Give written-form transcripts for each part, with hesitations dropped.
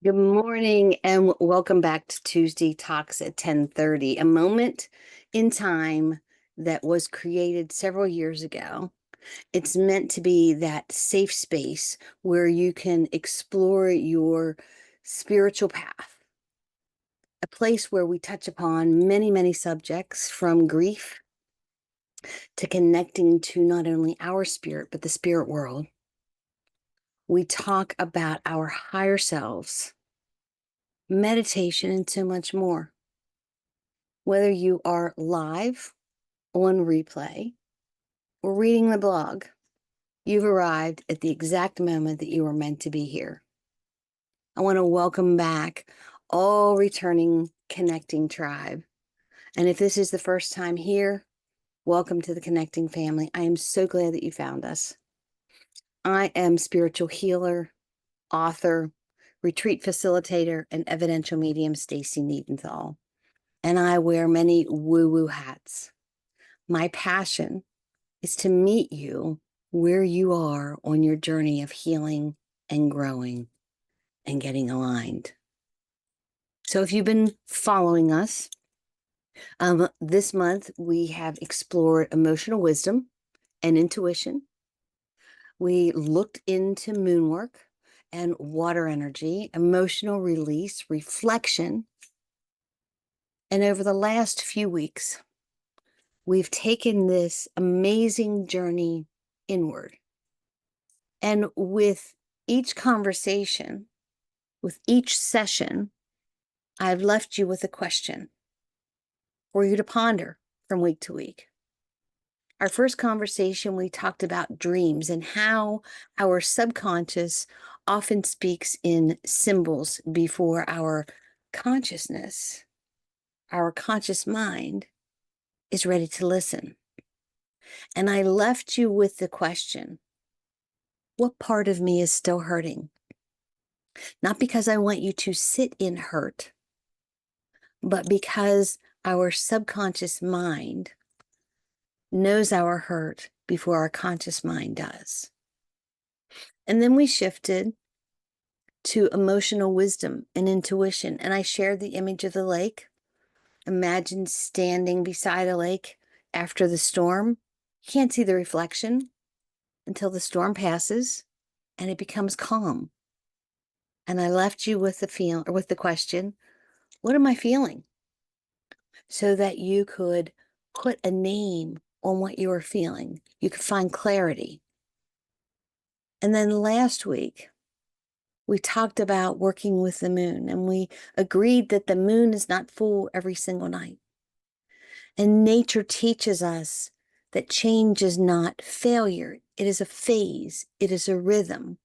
Good morning and welcome back to Tuesday Talks at 10:30, a moment in time that was created several years ago. It's meant to be that safe space where you can explore your spiritual path, a place where we touch upon many, many subjects from grief to connecting to not only our spirit, but the spirit world. We talk about our higher selves, meditation, and so much more. Whether you are live on replay or reading the blog, you've arrived at the exact moment that you were meant to be here. I want to welcome back all returning connecting tribe. And if this is the first time here, welcome to the connecting family. I am so glad that you found us. I am spiritual healer, author, retreat facilitator, and evidential medium Stacy Needenthal. And I wear many woo-woo hats. My passion is to meet you where you are on your journey of healing and growing and getting aligned. So if you've been following us, this month we have explored emotional wisdom and intuition. We looked into moon work and water energy, emotional release, reflection. And over the last few weeks, we've taken this amazing journey inward. And with each conversation, with each session, I've left you with a question for you to ponder from week to week. Our first conversation, we talked about dreams and how our subconscious often speaks in symbols before our consciousness, our conscious mind, is ready to listen. And I left you with the question, what part of me is still hurting? Not because I want you to sit in hurt, but because our subconscious mind knows our hurt before our conscious mind does. And then we shifted to emotional wisdom and intuition. And I shared the image of the lake. Imagine standing beside a lake after the storm. You can't see the reflection until the storm passes and it becomes calm. And I left you with the question, what am I feeling? So that you could put a name on what you were feeling. You could find clarity. And then last week, we talked about working with the moon, and we agreed that the moon is not full every single night. And nature teaches us that change is not failure. It is a phase. It is a rhythm.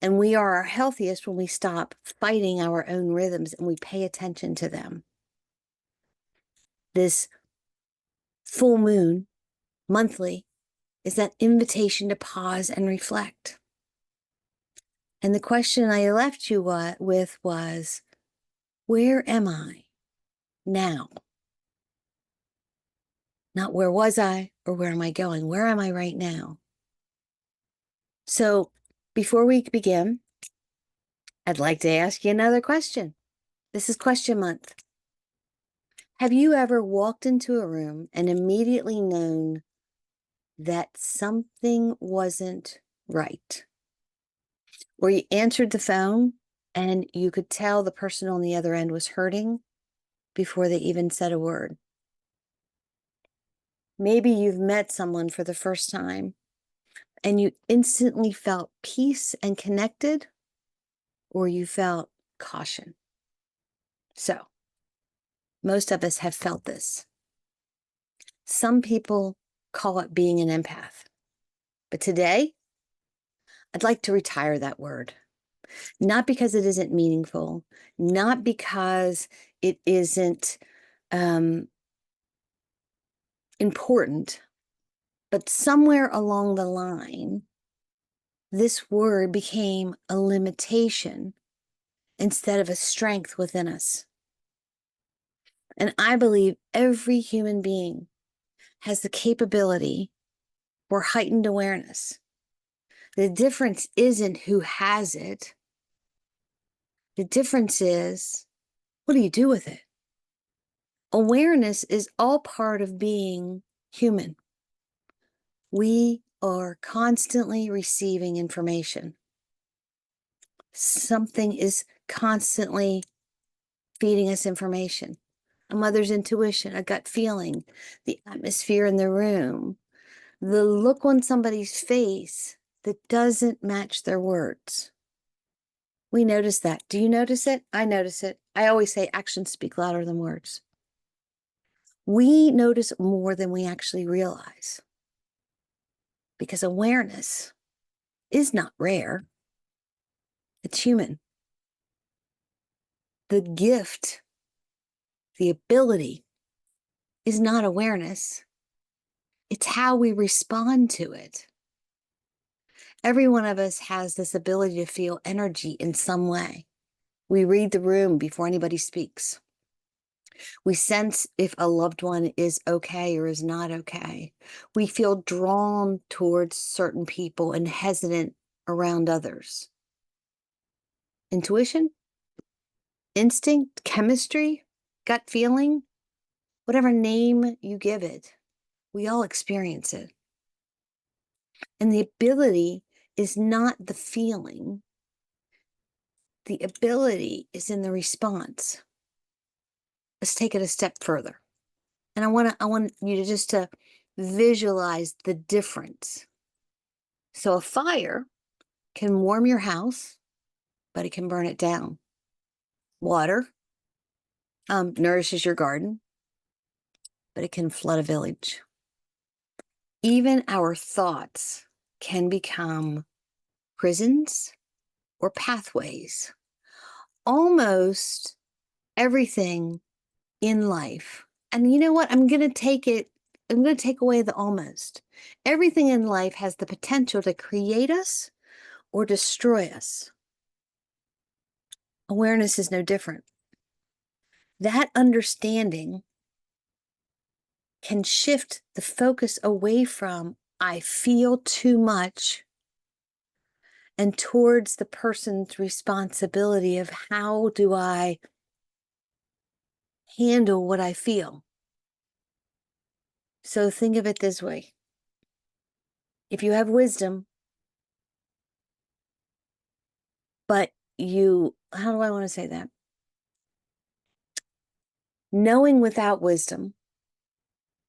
And we are our healthiest when we stop fighting our own rhythms and we pay attention to them. This full moon, monthly, is that invitation to pause and reflect. And the question I left you with was, where am I now? Not where was I or where am I going? Where am I right now? So before we begin, I'd like to ask you another question. This is question month. Have you ever walked into a room and immediately known that something wasn't right? Or you answered the phone and you could tell the person on the other end was hurting before they even said a word? Maybe you've met someone for the first time and you instantly felt peace and connected, or you felt caution. So, most of us have felt this. Some people call it being an empath. But today, I'd like to retire that word. Not because it isn't meaningful, not because it isn't important, but somewhere along the line, this word became a limitation instead of a strength within us. And I believe every human being has the capability for heightened awareness. The difference isn't who has it, The difference is, what do you do with it? Awareness is all part of being human. We are constantly receiving information. Something is constantly feeding us information. A mother's intuition, a gut feeling, the atmosphere in the room, the look on somebody's face that doesn't match their words. We notice that. Do you notice it? I notice it. I always say actions speak louder than words. We notice more than we actually realize because awareness is not rare. It's human. The gift, the ability is not awareness. It's how we respond to it. Every one of us has this ability to feel energy in some way. We read the room before anybody speaks. We sense if a loved one is okay or is not okay. We feel drawn towards certain people and hesitant around others. Intuition, instinct, chemistry, gut feeling, whatever name you give it, we all experience it. And the ability is not the feeling. The ability is in the response. Let's take it a step further. And I want you to just to visualize the difference. So a fire can warm your house, but it can burn it down. Water nourishes your garden, but it can flood a village. Even our thoughts can become prisons or pathways. Almost everything in life. And you know what? I'm going to take away the almost. Everything in life has the potential to create us or destroy us. Awareness is no different. That understanding can shift the focus away from, I feel too much, and towards the person's responsibility of how do I handle what I feel. So think of it this way. If you have wisdom, but how do I want to say that? Knowing without wisdom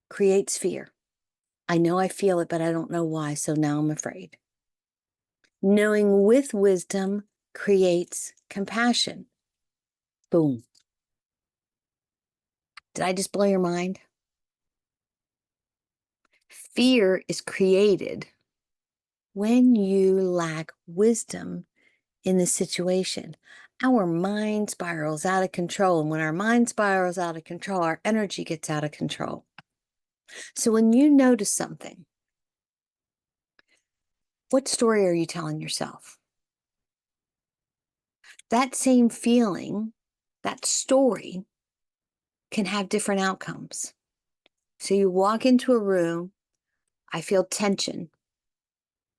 creates fear. I know I feel it, but I don't know why, so now I'm afraid. Knowing with wisdom creates compassion. Boom. Did I just blow your mind? Fear is created when you lack wisdom in the situation. Our mind spirals out of control. And when our mind spirals out of control, our energy gets out of control. So when you notice something, what story are you telling yourself? That same feeling, that story, can have different outcomes. So you walk into a room, I feel tension.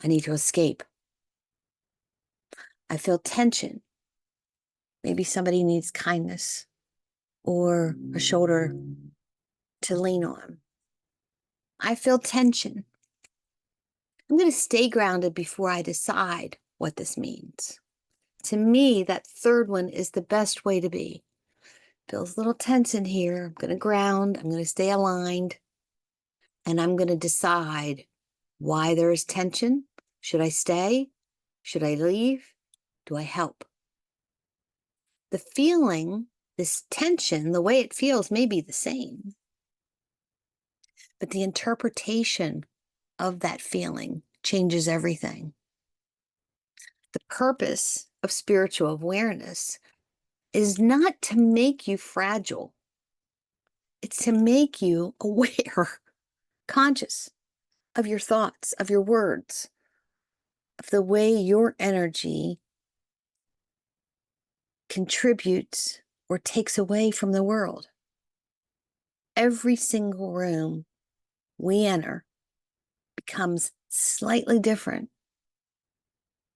I need to escape. I feel tension. Maybe somebody needs kindness or a shoulder to lean on. I feel tension. I'm going to stay grounded before I decide what this means. To me, that third one is the best way to be. Feels a little tense in here. I'm going to ground. I'm going to stay aligned. And I'm going to decide why there is tension. Should I stay? Should I leave? Do I help? The feeling, this tension, the way it feels may be the same, but the interpretation of that feeling changes everything. The purpose of spiritual awareness is not to make you fragile. It's to make you aware, conscious of your thoughts, of your words, of the way your energy contributes or takes away from the world. Every single room we enter becomes slightly different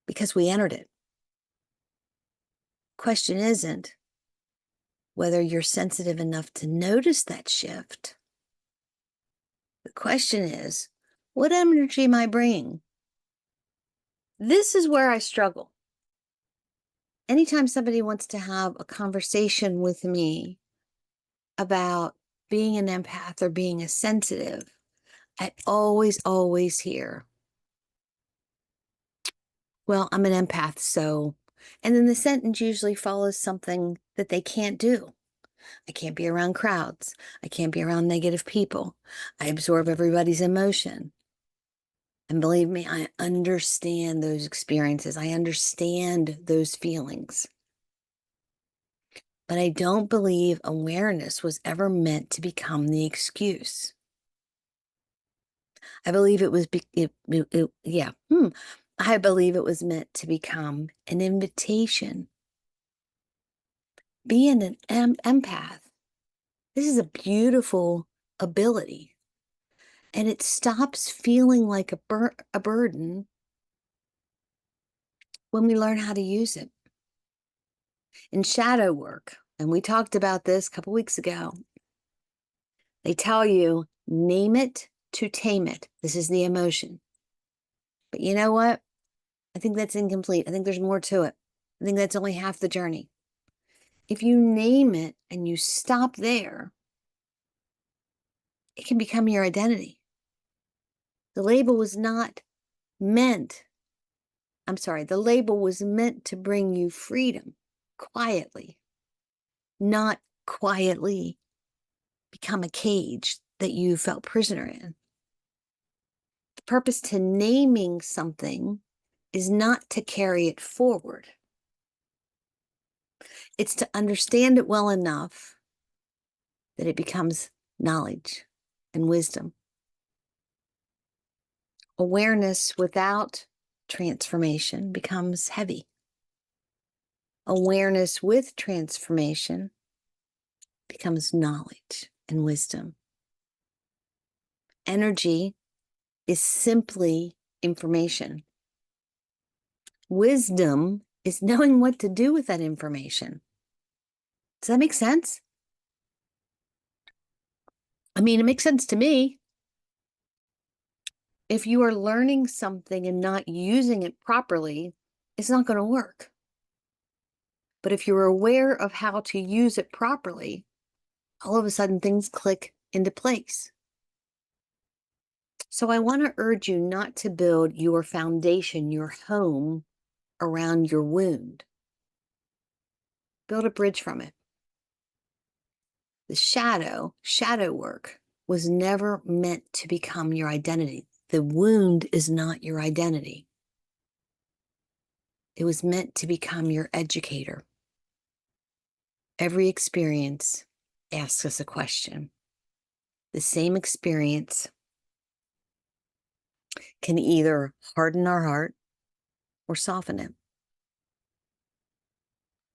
because we entered it. Question isn't whether you're sensitive enough to notice that shift. The question is, what energy am I bringing? This is where I struggle. Anytime somebody wants to have a conversation with me about being an empath or being a sensitive, I always hear, well, I'm an empath, so, and then the sentence usually follows something that they can't do. I can't be around crowds. I can't be around negative people. I absorb everybody's emotion. And believe me, I understand those experiences. I understand those feelings. But I don't believe awareness was ever meant to become the excuse. I believe it was, I believe it was meant to become an invitation. Being an empath, this is a beautiful ability. And it stops feeling like a burden when we learn how to use it. In shadow work, and we talked about this a couple weeks ago, they tell you, name it to tame it. This is the emotion. But you know what? I think that's incomplete. I think there's more to it. I think that's only half the journey. If you name it and you stop there, it can become your identity. The label was not meant, the label was meant to bring you freedom quietly, not quietly become a cage that you felt prisoner in. The purpose to naming something is not to carry it forward. It's to understand it well enough that it becomes knowledge and wisdom. Awareness without transformation becomes heavy. Awareness with transformation becomes knowledge and wisdom. Energy is simply information. Wisdom is knowing what to do with that information. Does that make sense? I mean, it makes sense to me. If you are learning something and not using it properly, it's not going to work. But if you're aware of how to use it properly, all of a sudden things click into place. So I want to urge you not to build your foundation, your home, around your wound. Build a bridge from it. The shadow work, was never meant to become your identity. The wound is not your identity. It was meant to become your educator. Every experience asks us a question. The same experience can either harden our heart or soften it.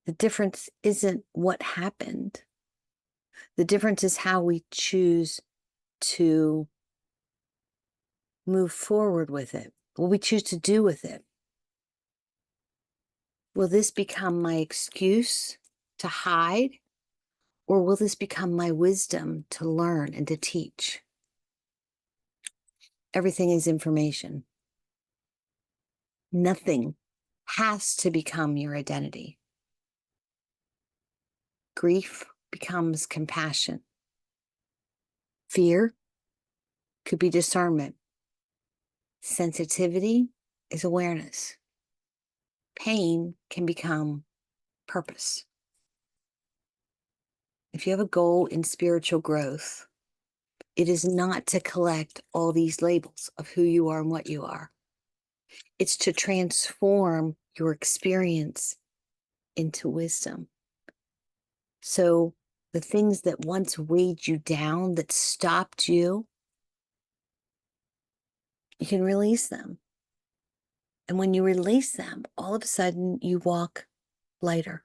The difference isn't what happened. The difference is how we choose to move forward with it, what we choose to do with it. Will this become my excuse to hide, or will this become my wisdom to learn and to teach? Everything is information. Nothing has to become your identity. Grief becomes compassion. Fear could be discernment. Sensitivity is awareness. Pain can become purpose. If you have a goal in spiritual growth, it is not to collect all these labels of who you are and what you are. It's to transform your experience into wisdom. So the things that once weighed you down, that stopped you, you can release them. And when you release them, all of a sudden you walk lighter.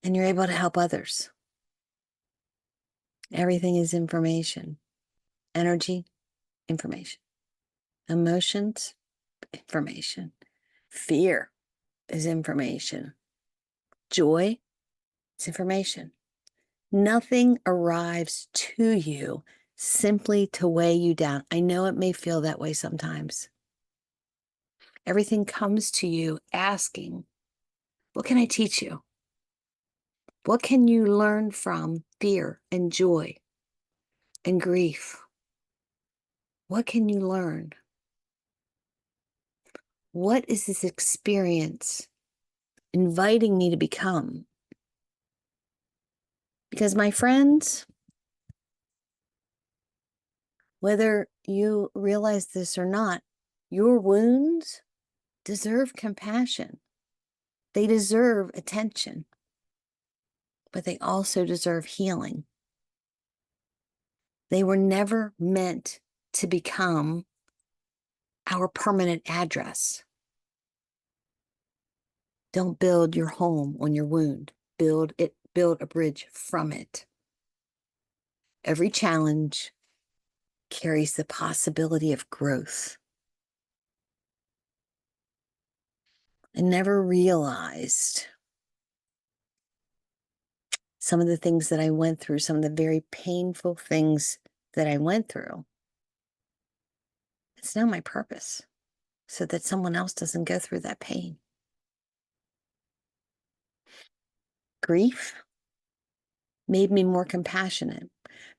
And you're able to help others. Everything is information. Energy, information. Emotions, information. Fear, is information. Joy is information. Nothing arrives to you simply to weigh you down. I know it may feel that way sometimes. Everything comes to you asking, what can I teach you? What can you learn from fear and joy and grief? What can you learn? What is this experience inviting me to become? Because, my friends, whether you realize this or not, your wounds deserve compassion. They deserve attention, but they also deserve healing. They were never meant to become our permanent address. Don't build your home on your wound. Build a bridge from it. Every challenge carries the possibility of growth. I never realized some of the things that I went through, some of the very painful things that I went through. It's now my purpose so that someone else doesn't go through that pain. Grief made me more compassionate,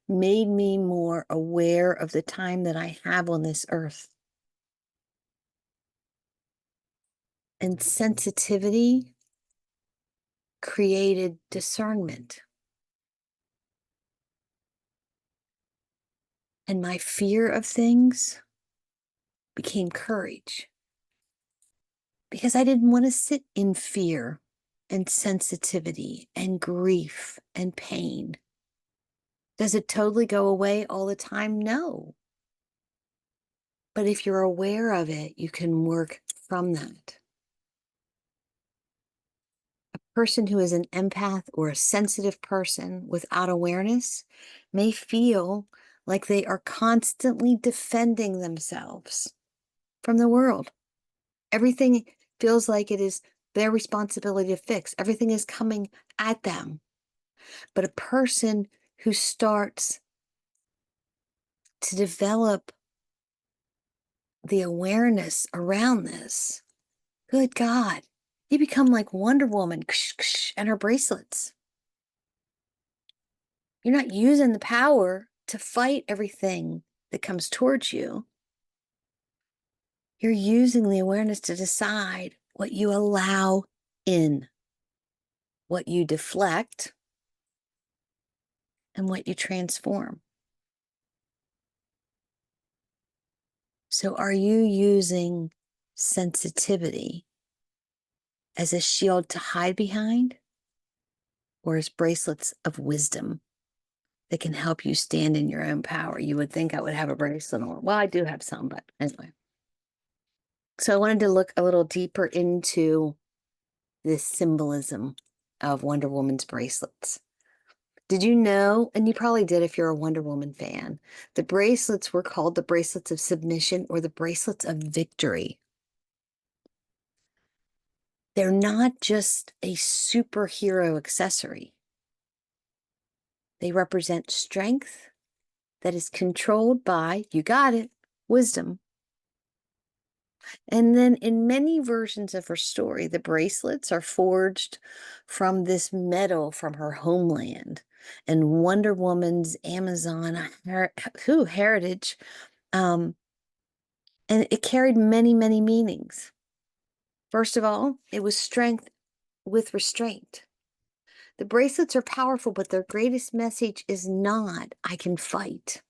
made me more aware of the time that I have on this earth. And sensitivity created discernment. And my fear of things became courage because I didn't want to sit in fear and sensitivity and grief and pain. Does it totally go away all the time? No. But if you're aware of it, you can work from that. A person who is an empath or a sensitive person without awareness may feel like they are constantly defending themselves from the world. Everything feels like it is their responsibility to fix. Everything is coming at them. But a person who starts to develop the awareness around this, good God, you become like Wonder Woman and her bracelets. You're not using the power to fight everything that comes towards you. You're using the awareness to decide what you allow in, what you deflect, and what you transform. So are you using sensitivity as a shield to hide behind, or as bracelets of wisdom that can help you stand in your own power? You would think I would have a bracelet on. Well, I do have some, but anyway. So I wanted to look a little deeper into this symbolism of Wonder Woman's bracelets. Did you know, and you probably did if you're a Wonder Woman fan, the bracelets were called the bracelets of submission or the bracelets of victory. They're not just a superhero accessory. They represent strength that is controlled by, you got it, wisdom. And then in many versions of her story, the bracelets are forged from this metal from her homeland. And Wonder Woman's Amazon heritage, and it carried many, many meanings. First of all, it was strength with restraint. The bracelets are powerful, but their greatest message is not, I can fight.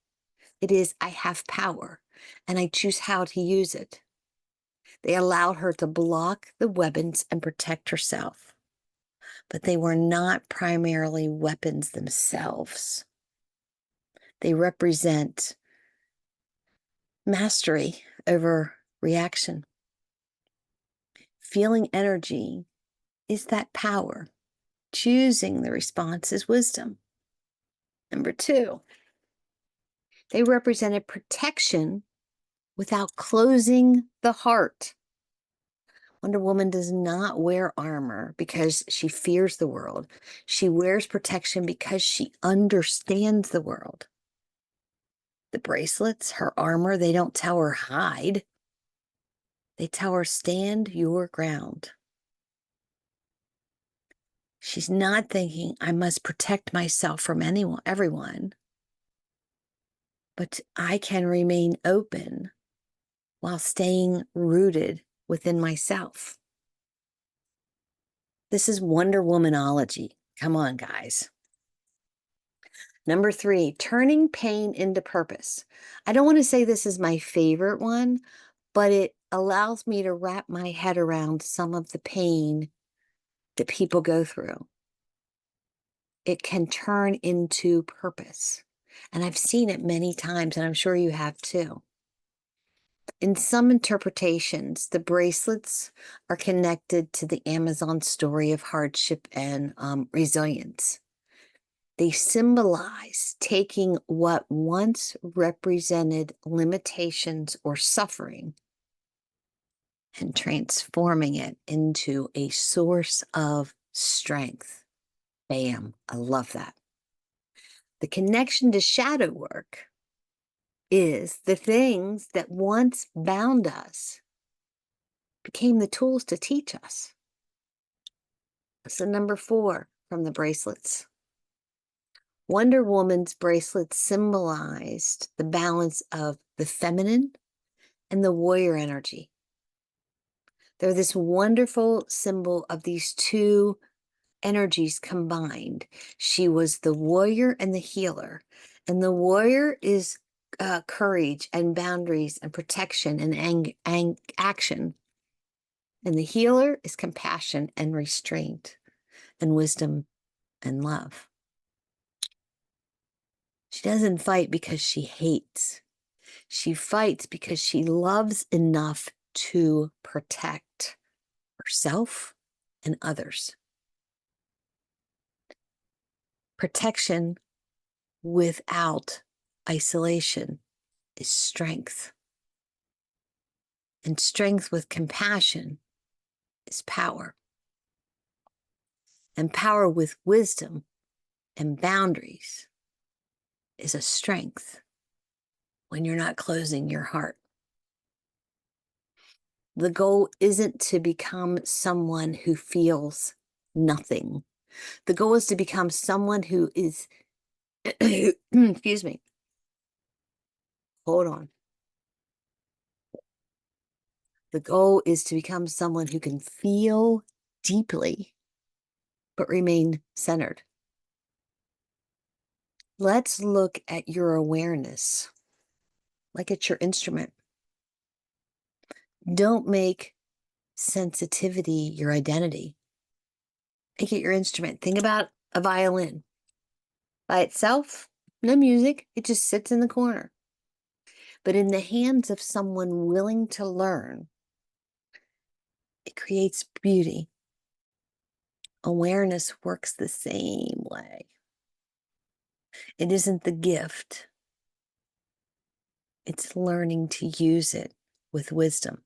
It is, I have power, and I choose how to use it. They allowed her to block the weapons and protect herself, but they were not primarily weapons themselves. They represent mastery over reaction. Feeling energy is that power. Choosing the response is wisdom. Number two, they represented protection without closing the heart. Wonder Woman does not wear armor because she fears the world. She wears protection because she understands the world. The bracelets, her armor, they don't tell her hide. They tell her stand your ground. She's not thinking, I must protect myself from everyone, but I can remain open while staying rooted within myself. This is Wonder Womanology. Come on, guys. Number 3, turning pain into purpose. I don't want to say this is my favorite one, but it allows me to wrap my head around some of the pain that people go through. It can turn into purpose. And I've seen it many times, and I'm sure you have too. In some interpretations, the bracelets are connected to the Amazon story of hardship and resilience. They symbolize taking what once represented limitations or suffering and transforming it into a source of strength. Bam, I love that. The connection to shadow work is the things that once bound us became the tools to teach us. So number 4 from the bracelets. Wonder Woman's bracelets symbolized the balance of the feminine and the warrior energy. They're this wonderful symbol of these two energies combined. She was the warrior and the healer. And the warrior is courage and boundaries and protection and action. And the healer is compassion and restraint and wisdom and love. She doesn't fight because she hates. She fights because she loves enough to protect herself and others. Protection without isolation is strength. And strength with compassion is power. And power with wisdom and boundaries is a strength when you're not closing your heart. The goal isn't to become someone who feels nothing. The goal is to become someone who is, excuse me, hold on. The goal is to become someone who can feel deeply, but remain centered. Let's look at your awareness, like it's your instrument. Don't make sensitivity your identity. Make it your instrument. Think about a violin. By itself, no music, it just sits in the corner. But in the hands of someone willing to learn, it creates beauty. Awareness works the same way. It isn't the gift. It's learning to use it with wisdom.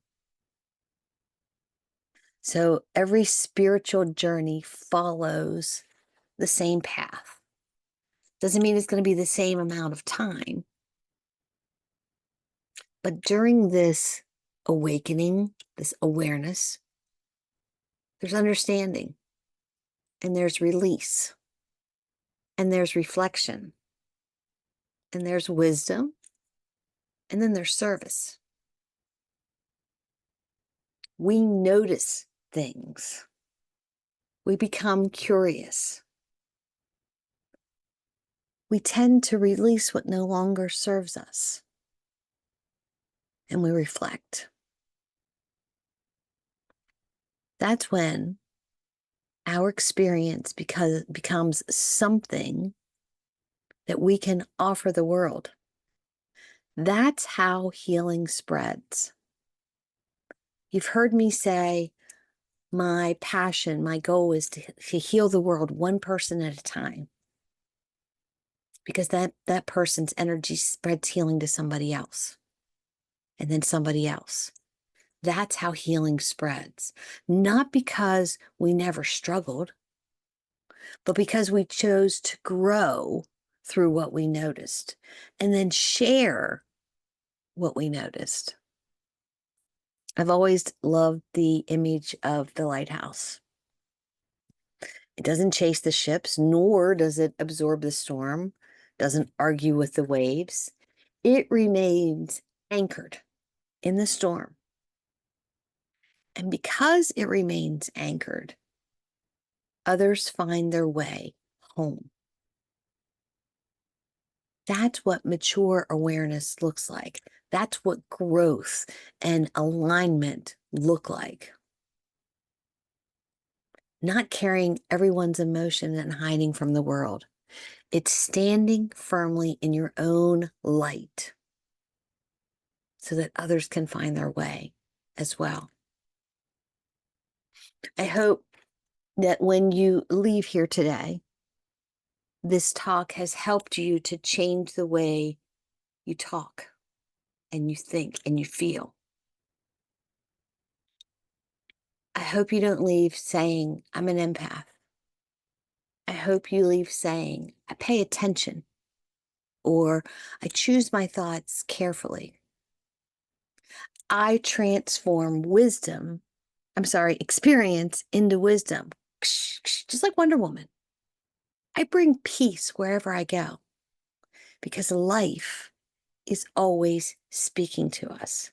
So every spiritual journey follows the same path. Doesn't mean it's going to be the same amount of time. But during this awakening, this awareness, there's understanding, and there's release, and there's reflection, and there's wisdom, and then there's service. We notice things. We become curious. We tend to release what no longer serves us. And we reflect. That's when our experience becomes something that we can offer the world. That's how healing spreads. You've heard me say, my passion, my goal is to heal the world one person at a time. Because that person's energy spreads healing to somebody else. And then somebody else. That's how healing spreads. Not because we never struggled, but because we chose to grow through what we noticed and then share what we noticed. I've always loved the image of the lighthouse. It doesn't chase the ships, nor does it absorb the storm, doesn't argue with the waves. It remains anchored in the storm. And because it remains anchored, others find their way home. That's what mature awareness looks like. That's what growth and alignment look like. Not carrying everyone's emotion and hiding from the world. It's standing firmly in your own light so that others can find their way as well. I hope that when you leave here today, this talk has helped you to change the way you talk and you think and you feel. I hope you don't leave saying, I'm an empath. I hope you leave saying, I pay attention, or I choose my thoughts carefully. I transform experience into wisdom, just like Wonder Woman. I bring peace wherever I go because life is always speaking to us.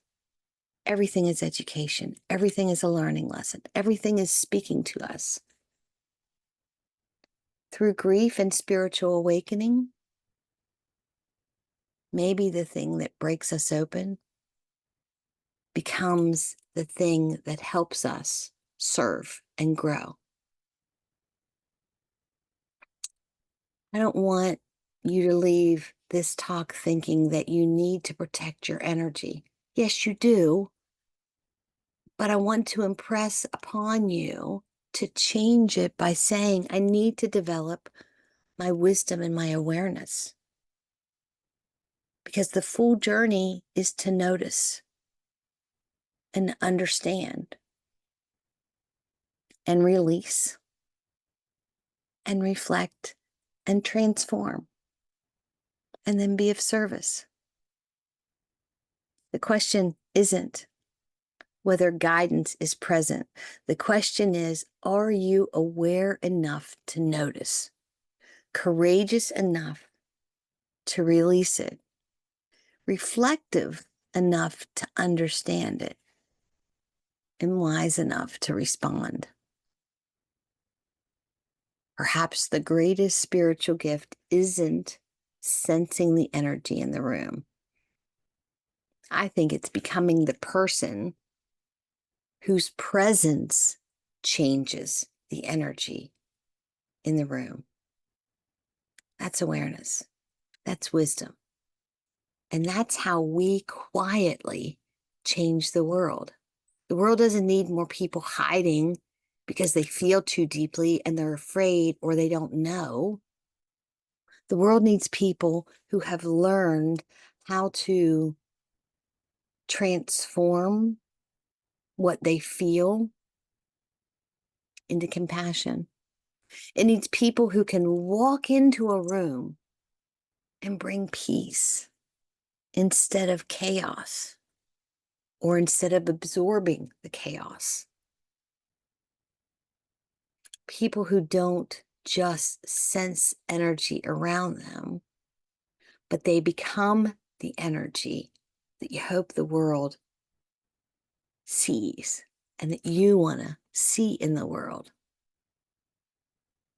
Everything is education. Everything is a learning lesson. Everything is speaking to us. Through grief and spiritual awakening, maybe the thing that breaks us open becomes the thing that helps us serve and grow. I don't want you to leave this talk thinking that you need to protect your energy. Yes, you do. But I want to impress upon you to change it by saying, I need to develop my wisdom and my awareness. Because the full journey is to notice and understand and release and reflect and transform and then be of service. The question isn't whether guidance is present. The question is, are you aware enough to notice, courageous enough to release it, reflective enough to understand it, and wise enough to respond? Perhaps the greatest spiritual gift isn't sensing the energy in the room. I think it's becoming the person whose presence changes the energy in the room. That's awareness. That's wisdom. And that's how we quietly change the world. The world doesn't need more people hiding because they feel too deeply and they're afraid or they don't know. The world needs people who have learned how to transform what they feel into compassion. It needs people who can walk into a room and bring peace instead of chaos or instead of absorbing the chaos. People who don't just sense energy around them, but they become the energy that you hope the world sees and that you want to see in the world.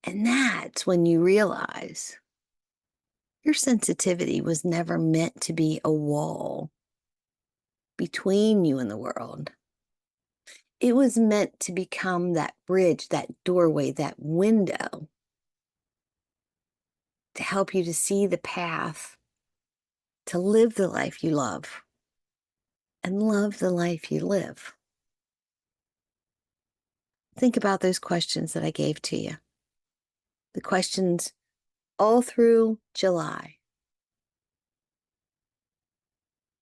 And that's when you realize your sensitivity was never meant to be a wall between you and the world. It was meant to become that bridge, that doorway, that window to help you to see the path to live the life you love and love the life you live. Think about those questions that I gave to you. The questions all through July.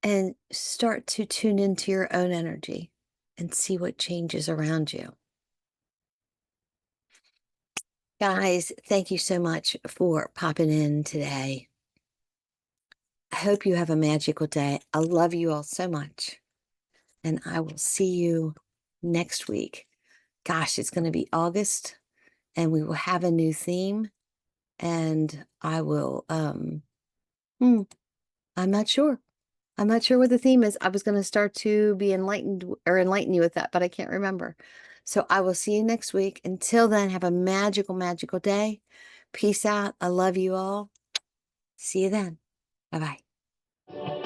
And start to tune into your own energy. and see what changes around you. Guys, thank you so much for popping in today. I hope you have a magical day. I love you all so much. And I will see you next week. Gosh, it's going to be August and we will have a new theme. And I will, I'm not sure. I'm not sure what the theme is. I was going to start to be enlightened or enlighten you with that, but I can't remember. So I will see you next week. Until then, have a magical, magical day. Peace out. I love you all. See you then. Bye bye.